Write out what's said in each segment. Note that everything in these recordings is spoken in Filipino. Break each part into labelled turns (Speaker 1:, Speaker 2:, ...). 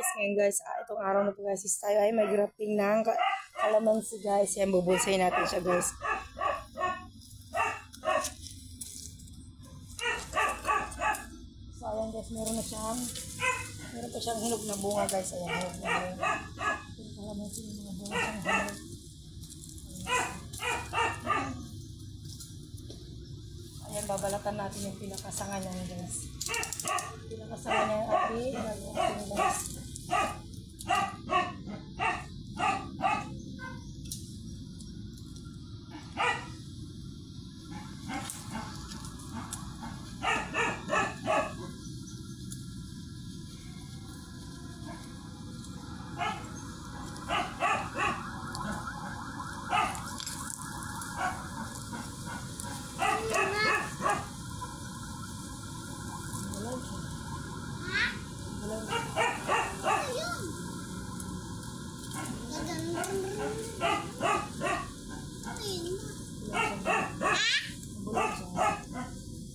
Speaker 1: guys, ngayon guys, itong araw na po guys, tayo ay may grafting ng kalamansi guys. Yan, bubulsay natin siya guys. So ayan guys, meron pa siyang hinog na bunga guys. Ayan, hinog na bunga. Yung kalamansi, yung mga bunga siyang hinog. Ayan, babalatan natin yung pinakasanga niya guys. Pinakasanga niya yung ating guys.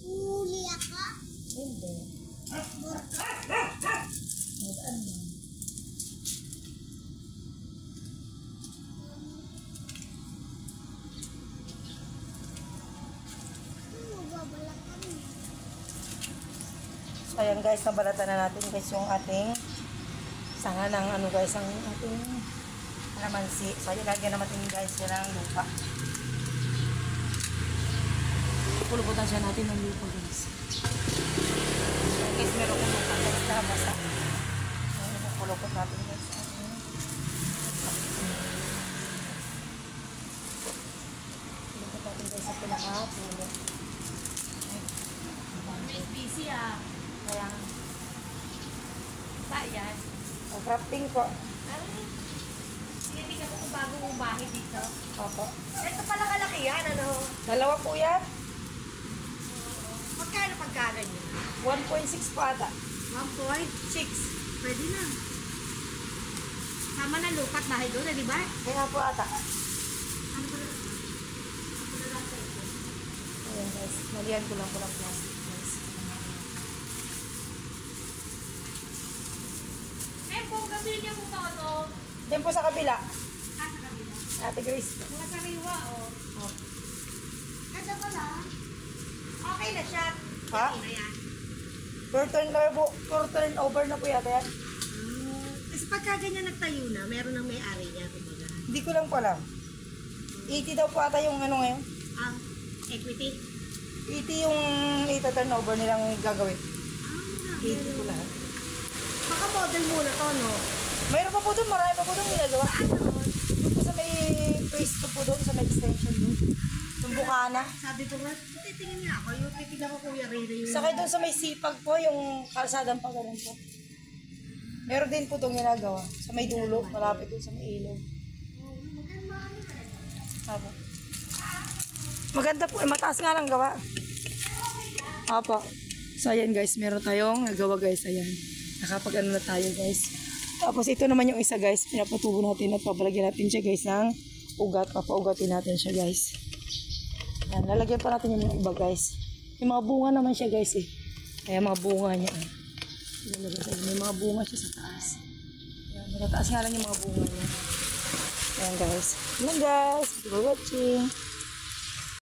Speaker 2: Huli ako?
Speaker 1: Hindi. So ayan guys, nabalatan na natin guys yung ating sanga ng ano guys, ang ating kalamansi. So ayan, lagyan naman natin guys yan ang lupa. Pulubutan siya natin ng lupa guys. So guys, meron kong lupa guys na basa. Ayan, pulubot natin guys. Pulubot natin guys sa pinaka-pulo.
Speaker 2: May busy ah.
Speaker 1: Kaya
Speaker 2: Ba yan?
Speaker 1: ang crafting ko.
Speaker 2: Sige, tingnan ko kung bago mong bahay dito.
Speaker 1: Opo.
Speaker 2: Ito pala kalaki yan, ano?
Speaker 1: Dalawa po yan.
Speaker 2: Magkano pagkaganyan?
Speaker 1: 1.6 pa ata.
Speaker 2: 1.6. Pwede na. Sama na lupat bahay doon, di ba?
Speaker 1: Kaya po ata.
Speaker 2: Ano ba na?
Speaker 1: Ayan guys, nalihan ko lang plastic guys.
Speaker 2: Eh, kung gawin niya mo pa ito.
Speaker 1: Diyan po sa kabila.
Speaker 2: Sa kabila.
Speaker 1: Ate Grace.
Speaker 2: Mga sariwa, oh.
Speaker 1: Oh.
Speaker 2: Ito pala. Okay na siya.
Speaker 1: Ha?
Speaker 2: Okay na yan.
Speaker 1: Turn over na po yata yan.
Speaker 2: Kasi pagka ganyan nagtayo na, meron ng may-ari niya, kumbaga.
Speaker 1: Hindi ko lang po alam. 80 daw po ata yung ano ngayon.
Speaker 2: Ang equity.
Speaker 1: 80 yung ita-turn over nilang gagawin. 80 po
Speaker 2: Meron.
Speaker 1: lahat.
Speaker 2: Baka model muna to, no?
Speaker 1: Mayroon pa po doon, marami pa po doon ginagawa. Doon po sa may place ko po doon, sa may extension doon. Yung Bukana.
Speaker 2: Sabi ko nga, titingin nga ako. Yung titignan ko Kuya Rere yung...
Speaker 1: Sakay doon sa may sipag po, yung kalsadang pa ganun po. Meron din po itong ginagawa. Sa may dulo, malapit doon sa may ilog. Apo. Maganda po, mataas nga lang gawa. Apo. So ayan guys, meron tayong nagawa guys, ayan. Nakapag-ano na tayo guys. Tapos ito naman yung isa guys, pinapatubo natin at pabalagyan natin siya guys ng ugat. Papaugatin natin siya guys. Ayan, lalagyan pa natin yung iba guys. Yung mga bunga naman siya guys eh. Kaya mga bunga niya. May mga bunga siya sa taas. Ayan, matataas nga lang yung mga bunga niya. Ayan guys. Ayan guys. Thank you for watching.